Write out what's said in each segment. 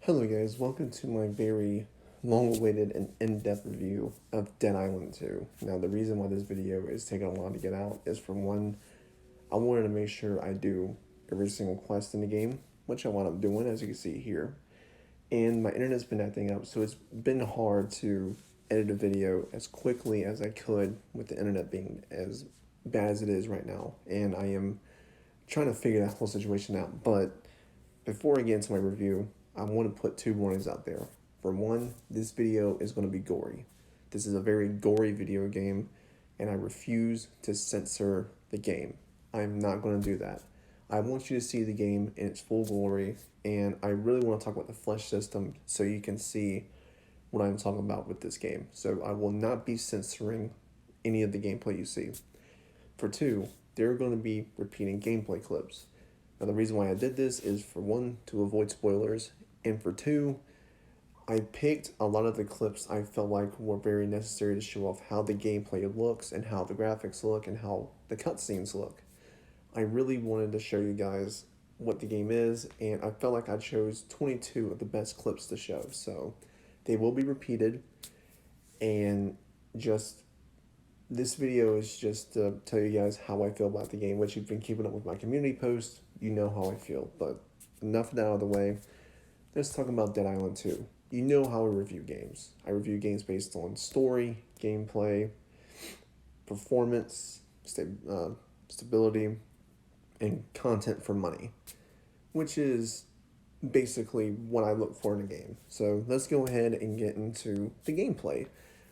Hello guys, welcome to my very long-awaited and in-depth review of Dead Island 2. Now the reason why this video is taking a while to get out is for one, I wanted to make sure I do every single quest in the game, which I wound up doing as you can see here. And my internet's been acting up, so it's been hard to edit a video as quickly as I could with the internet being as bad as it is right now. And I am trying to figure that whole situation out, but before I get into my review, I want to put two warnings out there. For one, this video is going to be gory. This is a very gory video game, and I refuse to censor the game. I'm not going to do that. I want you to see the game in its full glory, and I really want to talk about the flesh system so you can see what I'm talking about with this game. So I will not be censoring any of the gameplay you see. For two, there are going to be repeating gameplay clips. Now, the reason why I did this is for one, to avoid spoilers, and for two, I picked a lot of the clips I felt like were very necessary to show off how the gameplay looks and how the graphics look and how the cutscenes look. I really wanted to show you guys what the game is, and I felt like I chose 22 of the best clips to show. So they will be repeated, and just this video is just to tell you guys how I feel about the game, which you've been keeping up with my community posts. You know how I feel, but enough of that out of the way. Let's talk about Dead Island 2. You know how I review games. I review games based on story, gameplay, performance, stability, and content for money, which is basically what I look for in a game. So let's go ahead and get into the gameplay,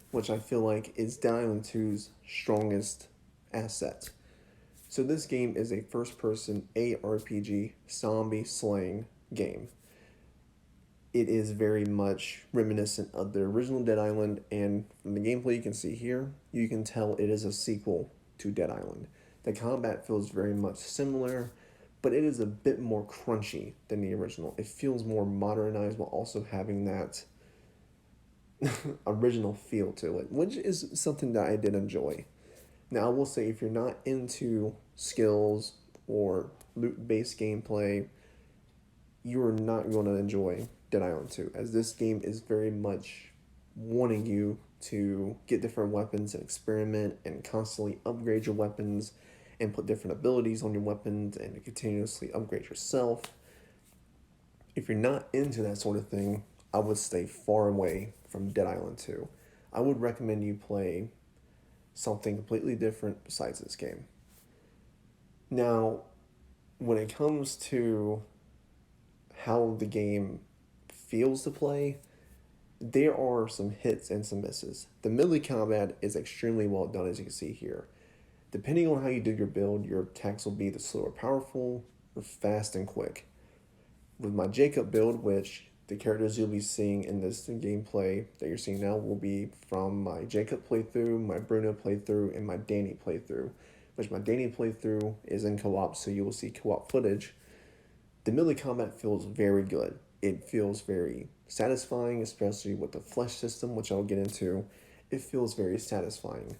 which I feel like is Dead Island 2's strongest asset. So this game is a first-person ARPG zombie slaying game. It is very much reminiscent of the original Dead Island, and from the gameplay you can see here, you can tell it is a sequel to Dead Island. The combat feels very much similar, but it is a bit more crunchy than the original. It feels more modernized while also having that original feel to it, which is something that I did enjoy. Now, I will say if you're not into skills or loot-based gameplay, you are not going to enjoy Dead Island 2, as this game is very much wanting you to get different weapons and experiment and constantly upgrade your weapons and put different abilities on your weapons and to continuously upgrade yourself. If you're not into that sort of thing, I would stay far away from Dead Island 2. I would recommend you play something completely different besides this game. Now, when it comes to how the game feels to play, there are some hits and some misses. The melee combat is extremely well done, as you can see here. Depending on how you do your build, your attacks will be the slow or powerful, or fast and quick. With my Jacob build, which the characters you'll be seeing in this gameplay that you're seeing now will be from my Jacob playthrough, my Bruno playthrough, and my Danny playthrough, which my Danny playthrough is in co-op, so you will see co-op footage. The melee combat feels very good. It feels very satisfying, especially with the flesh system, which I'll get into. It feels very satisfying.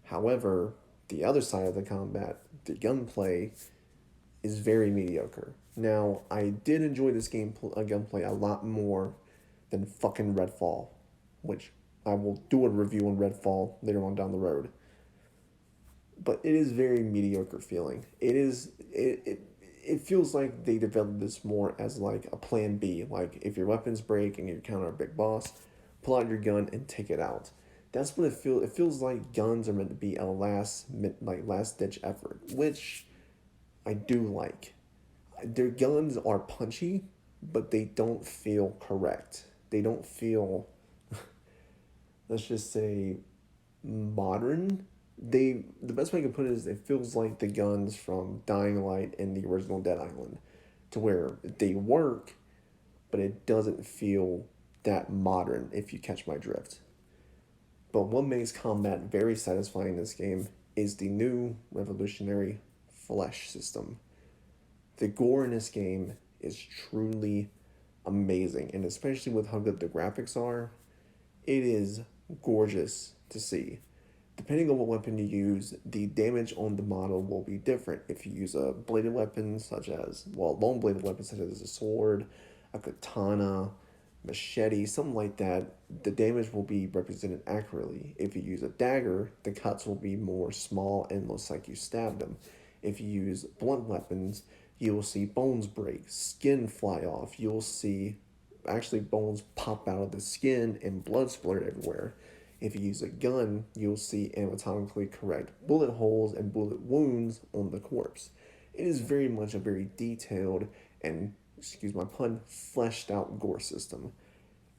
However, the other side of the combat, the gunplay, is very mediocre. Now, I did enjoy this gunplay a lot more than fucking Redfall, which I will do a review on Redfall later on down the road. But it is very mediocre feeling. It feels like they developed this more as like a plan B. Like if your weapons break and you encounter a big boss, pull out your gun and take it out. That's what it feels. It feels like guns are meant to be a last ditch effort, which I do like. Their guns are punchy, but they don't feel correct. They don't feel, let's just say, modern. The best way I can put it is it feels like the guns from Dying Light and the original Dead Island, to where they work, but it doesn't feel that modern, if you catch my drift. But what makes combat very satisfying in this game is the new revolutionary flesh system. The gore in this game is truly amazing, and especially with how good the graphics are, it is gorgeous to see. Depending on what weapon you use, the damage on the model will be different. If you use a bladed weapon such as, well, long bladed weapon such as a sword, a katana, machete, something like that, the damage will be represented accurately. If you use a dagger, the cuts will be more small and looks like you stabbed them. If you use blunt weapons, you'll see bones break, skin fly off. You'll see actually bones pop out of the skin and blood splatter everywhere. If you use a gun, you'll see anatomically correct bullet holes and bullet wounds on the corpse. It is very much a very detailed and, excuse my pun, fleshed out gore system.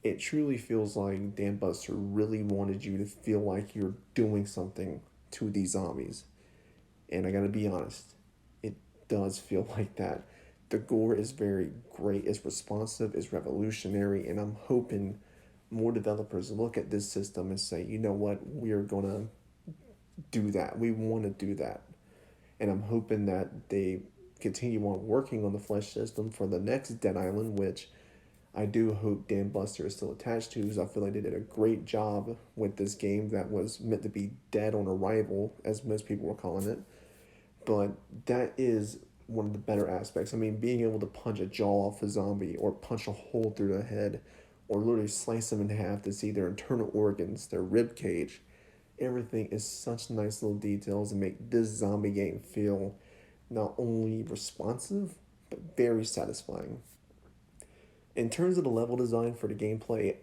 It truly feels like Dan Buster really wanted you to feel like you're doing something to these zombies. And I gotta be honest, it does feel like that. The gore is very great, it's responsive, it's revolutionary, and I'm hoping more developers look at this system and say, you know what, we're gonna do that. We want to do that. And I'm hoping that they continue on working on the flesh system for the next Dead Island, which I do hope Dan Buster is still attached to, because I feel like they did a great job with this game that was meant to be dead on arrival, as most people were calling it. But that is one of the better aspects. I mean, being able to punch a jaw off a zombie, or punch a hole through the head, or literally slice them in half to see their internal organs, their rib cage. Everything is such nice little details and make this zombie game feel not only responsive, but very satisfying. In terms of the level design for the gameplay,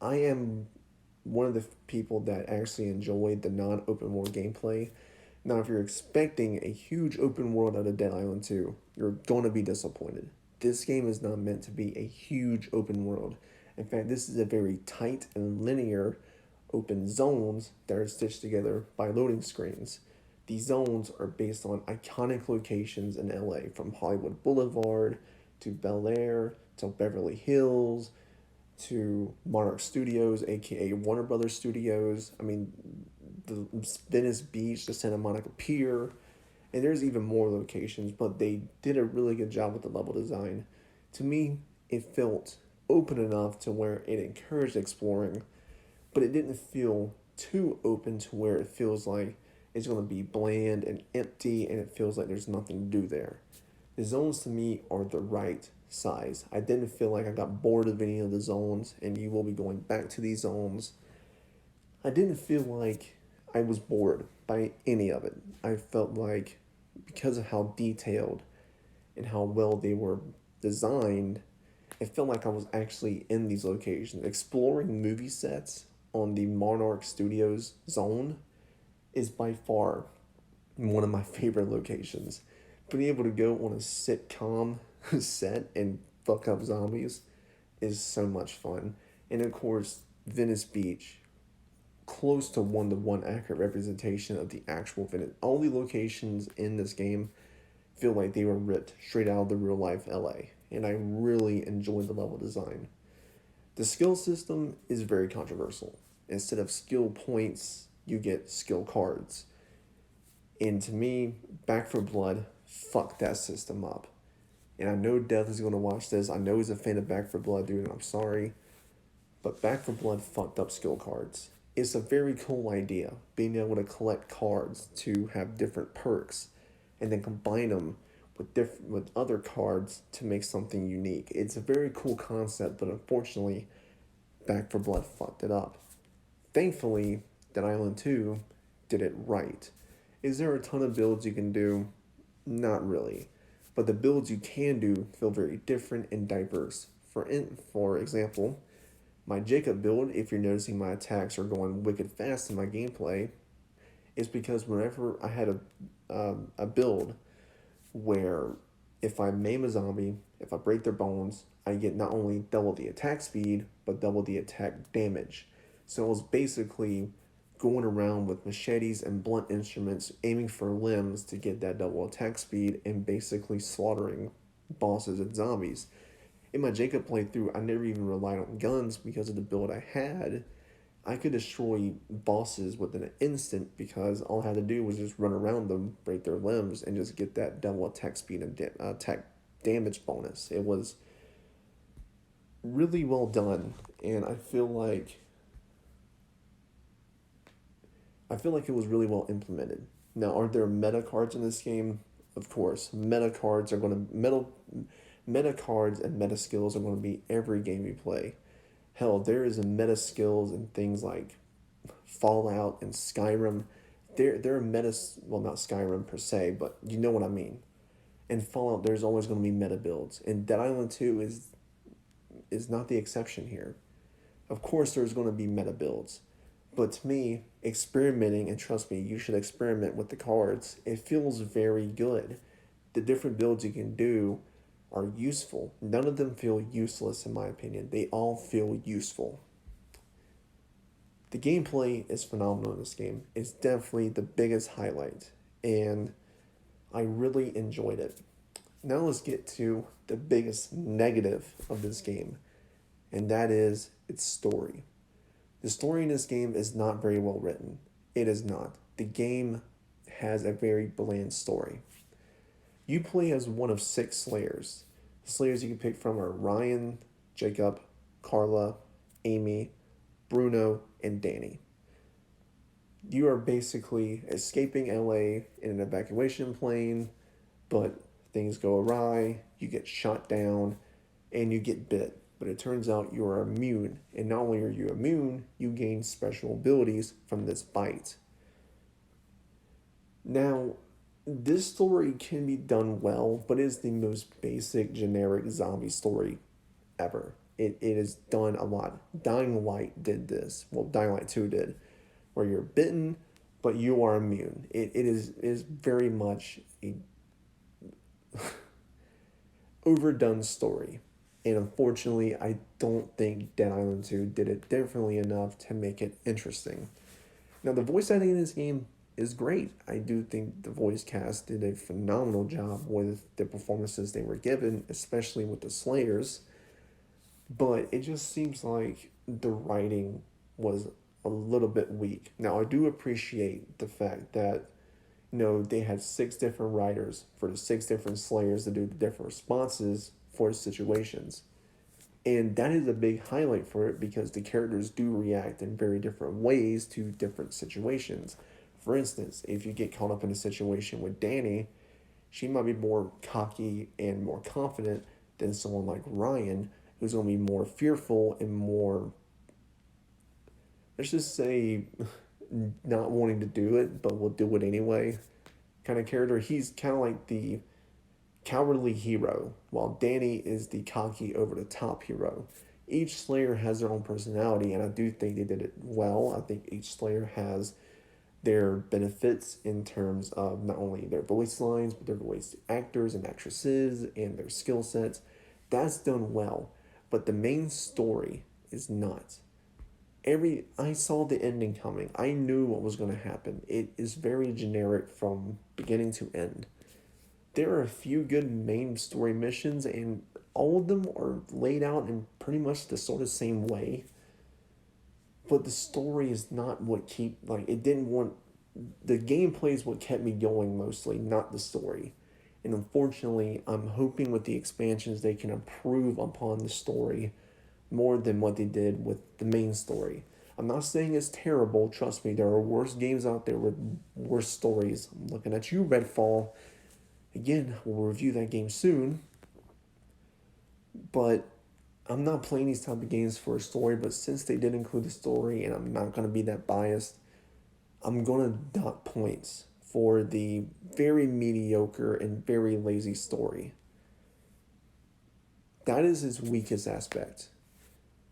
I am one of the people that actually enjoyed the non open world gameplay. Now, if you're expecting a huge open world out of Dead Island 2, you're going to be disappointed. This game is not meant to be a huge open world. In fact, this is a very tight and linear open zones that are stitched together by loading screens. These zones are based on iconic locations in LA, from Hollywood Boulevard to Bel Air to Beverly Hills to Monarch Studios, aka Warner Brothers Studios. I mean, the Venice Beach, the Santa Monica Pier, and there's even more locations, but they did a really good job with the level design. To me, it felt open enough to where it encouraged exploring, but it didn't feel too open to where it feels like it's going to be bland and empty and it feels like there's nothing to do there. The zones to me are the right size. I didn't feel like I got bored of any of the zones, and you will be going back to these zones. I didn't feel like I was bored by any of it. I felt like, because of how detailed and how well they were designed, it felt like I was actually in these locations. Exploring movie sets on the Monarch Studios zone is by far one of my favorite locations. Being able to go on a sitcom set and fuck up zombies is so much fun. And of course, Venice Beach, close to one accurate representation of the actual Venice. All the locations in this game feel like they were ripped straight out of the real life LA. And I really enjoyed the level design. The skill system is very controversial. Instead of skill points, you get skill cards. And to me, Back for Blood fucked that system up. And I know Death is going to watch this. I know he's a fan of Back for Blood, dude, and I'm sorry. But Back for Blood fucked up skill cards. It's a very cool idea, being able to collect cards to have different perks and then combine them with other cards to make something unique. It's a very cool concept, but unfortunately, Back for Blood fucked it up. Thankfully, Dead Island 2 did it right. Is there a ton of builds you can do? Not really. But the builds you can do feel very different and diverse. For example, my Jacob build, if you're noticing my attacks are going wicked fast in my gameplay, is because whenever I had a build where if I maim a zombie, if I break their bones, I get not only double the attack speed, but double the attack damage. So it was basically going around with machetes and blunt instruments, aiming for limbs to get that double attack speed and basically slaughtering bosses and zombies. In my Jacob playthrough, I never even relied on guns because of the build I had. I could destroy bosses within an instant because all I had to do was just run around them, break their limbs, and just get that double attack speed and attack damage bonus. It was really well done, and I feel like it was really well implemented. Now, are there meta cards in this game? Of course, meta cards and meta skills are going to be every game you play. Hell, there is a meta skills in things like Fallout and Skyrim. There are meta, well, not Skyrim per se, but you know what I mean. In Fallout, there's always going to be meta builds, and Dead Island 2 is not the exception here. Of course, there's going to be meta builds, but to me, experimenting, and trust me, you should experiment with the cards. It feels very good. The different builds you can do are useful. None of them feel useless, in my opinion. They all feel useful. The gameplay is phenomenal in this game. It's definitely the biggest highlight, and I really enjoyed it. Now let's get to the biggest negative of this game, and that is its story. The story in this game is not very well written. It is not. The game has a very bland story. You play as one of six Slayers. The Slayers you can pick from are Ryan, Jacob, Carla, Amy, Bruno, and Danny. You are basically escaping LA in an evacuation plane, but things go awry, you get shot down, and you get bit. But it turns out you are immune, and not only are you immune, you gain special abilities from this bite. Now, this story can be done well, but it is the most basic, generic zombie story ever. It is done a lot. Dying Light did this. Well, Dying Light 2 did, where you're bitten, but you are immune. It is very much a overdone story. And unfortunately, I don't think Dead Island 2 did it differently enough to make it interesting. Now, the voice acting in this game is great. I do think the voice cast did a phenomenal job with the performances they were given, especially with the Slayers. But it just seems like the writing was a little bit weak. Now, I do appreciate the fact that they had six different writers for the six different Slayers to do the different responses for situations. And that is a big highlight for it because the characters do react in very different ways to different situations. For instance, if you get caught up in a situation with Danny, she might be more cocky and more confident than someone like Ryan, who's going to be more fearful and more, let's just say, not wanting to do it, but will do it anyway kind of character. He's kind of like the cowardly hero, while Danny is the cocky, over the top hero. Each Slayer has their own personality, and I do think they did it well. I think each Slayer has their benefits in terms of not only their voice lines, but their voice actors and actresses and their skill sets. That's done well, but the main story is not. I saw the ending coming. I knew what was going to happen. It is very generic from beginning to end. There are a few good main story missions, and all of them are laid out in pretty much the sort of same way. But the story is not what it didn't want. The gameplay is what kept me going mostly, not the story. And unfortunately, I'm hoping with the expansions they can improve upon the story more than what they did with the main story. I'm not saying it's terrible. Trust me, there are worse games out there with worse stories. I'm looking at you, Redfall. Again, we'll review that game soon. But I'm not playing these type of games for a story, but since they did include the story, and I'm not going to be that biased, I'm going to dot points for the very mediocre and very lazy story. That is its weakest aspect.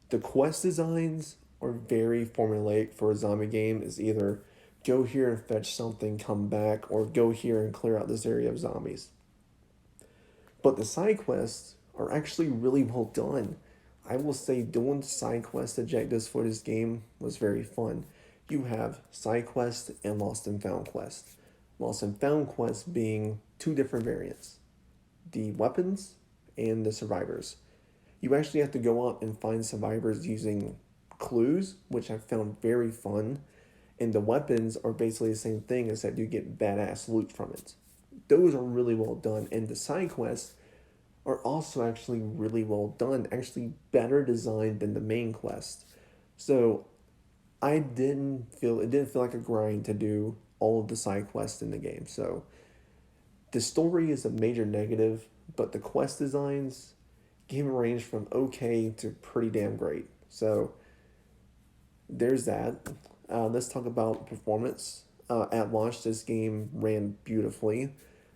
The quest designs are very formulaic for a zombie game. Is either go here and fetch something, come back, or go here and clear out this area of zombies. But the side quests are actually really well done. I will say doing side quest objectives for this game was very fun. You have side quest and lost and found quest. Lost and found quest being two different variants. The weapons and the survivors. You actually have to go out and find survivors using clues, which I found very fun. And the weapons are basically the same thing, except you get badass loot from it. Those are really well done. And the side quests are also actually really well done, actually better designed than the main quest. So it didn't feel like a grind to do all of the side quests in the game. So the story is a major negative, but the quest designs game range from okay to pretty damn great. So there's that. Let's talk about performance. At launch, this game ran beautifully.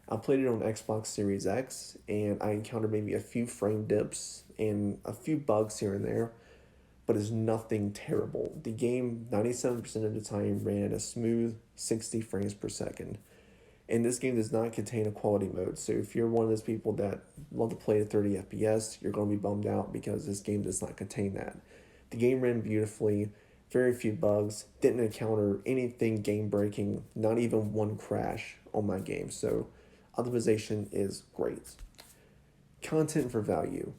I played it on Xbox Series X, and I encountered maybe a few frame dips and a few bugs here and there, but it's nothing terrible. The game, 97% of the time, ran at a smooth 60 frames per second. And this game does not contain a quality mode, so if you're one of those people that love to play at 30 FPS, you're going to be bummed out because this game does not contain that. The game ran beautifully, very few bugs, didn't encounter anything game breaking, not even one crash on my game, so optimization is great. Content for value.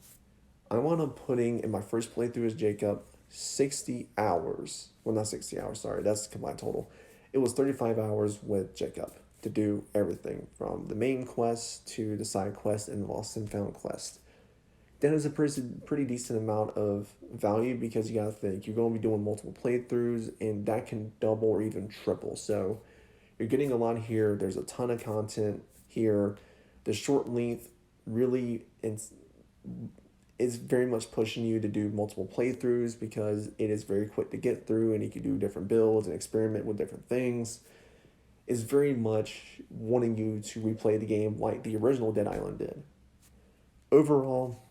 I wound up putting in my first playthrough as Jacob 60 hours. Well, not 60 hours, sorry, that's the combined total. It was 35 hours with Jacob to do everything from the main quest to the side quest and the lost and found quest. That is a pretty decent amount of value because you gotta think you're gonna be doing multiple playthroughs and that can double or even triple. So you're getting a lot here. There's a ton of content here. The short length really is very much pushing you to do multiple playthroughs because it is very quick to get through and you can do different builds and experiment with different things. Is very much wanting you to replay the game like the original Dead Island did. Overall,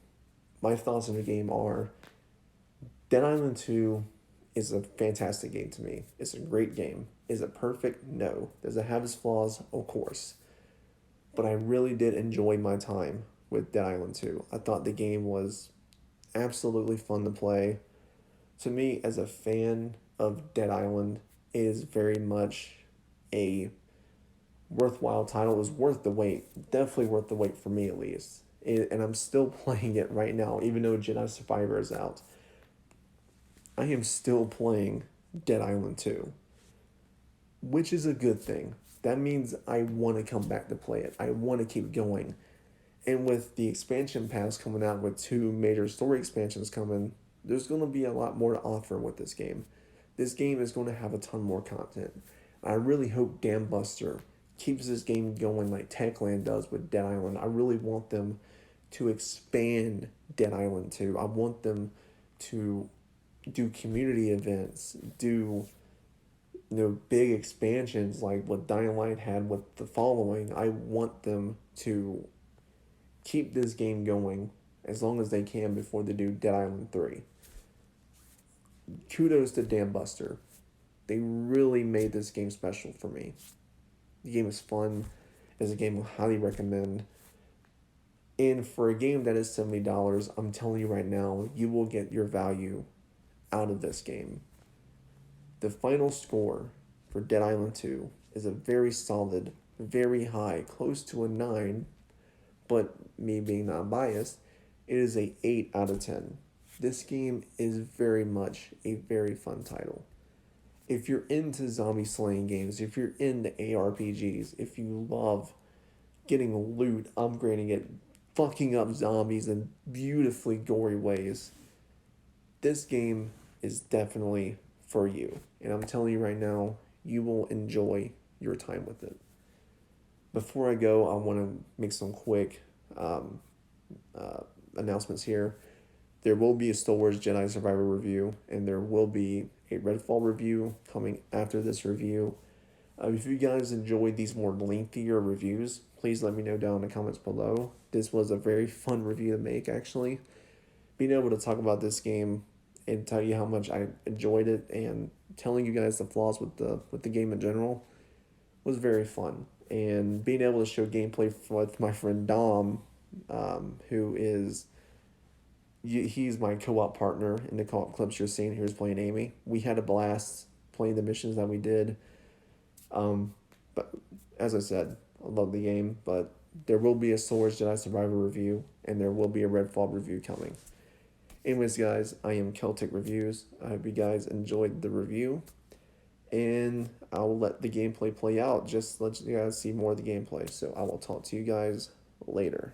my thoughts on the game are Dead Island 2 is a fantastic game to me. It's a great game. Is it perfect? No. Does it have its flaws? Of course. But I really did enjoy my time with Dead Island 2. I thought the game was absolutely fun to play. To me, as a fan of Dead Island, it is very much a worthwhile title. It was worth the wait. Definitely worth the wait for me at least. And I'm still playing it right now, even though Jedi Survivor is out. I am still playing Dead Island 2, which is a good thing. That means I want to come back to play it. I want to keep going. And with the expansion pass coming out with 2 major story expansions coming, there's going to be a lot more to offer with this game. This game is going to have a ton more content. I really hope Dambuster keeps this game going like Techland does with Dead Island. I really want them to expand Dead Island 2. I want them to do community events, do big expansions like what Dying Light had with the following. I want them to keep this game going as long as they can before they do Dead Island 3. Kudos to Dambuster. They really made this game special for me. The game is fun. It's a game I highly recommend. And for a game that is $70, I'm telling you right now, you will get your value out of this game. The final score for Dead Island 2 is a very solid, very high, close to a 9, but me being non-biased, it is a 8 out of 10. This game is very much a very fun title. If you're into zombie slaying games, if you're into ARPGs, if you love getting loot, upgrading it, fucking up zombies in beautifully gory ways, this game is definitely for you. And I'm telling you right now, you will enjoy your time with it. Before I go, I want to make some quick announcements here. There will be a Star Wars Jedi Survivor review, and there will be a Redfall review coming after this review. If you guys enjoyed these more lengthier reviews, please let me know down in the comments below. This was a very fun review to make, actually. Being able to talk about this game and tell you how much I enjoyed it and telling you guys the flaws with the game in general was very fun. And being able to show gameplay with my friend Dom, who is... he's my co-op partner in the co-op clips you're seeing here is playing Amy. We had a blast playing the missions that we did. But as I said, I love the game, but there will be a Star Wars Jedi Survivor review, and there will be a Redfall review coming. Anyways, guys, I am Celtic Reviews. I hope you guys enjoyed the review, and I'll let the gameplay play out. Just let you guys see more of the gameplay. So I will talk to you guys later.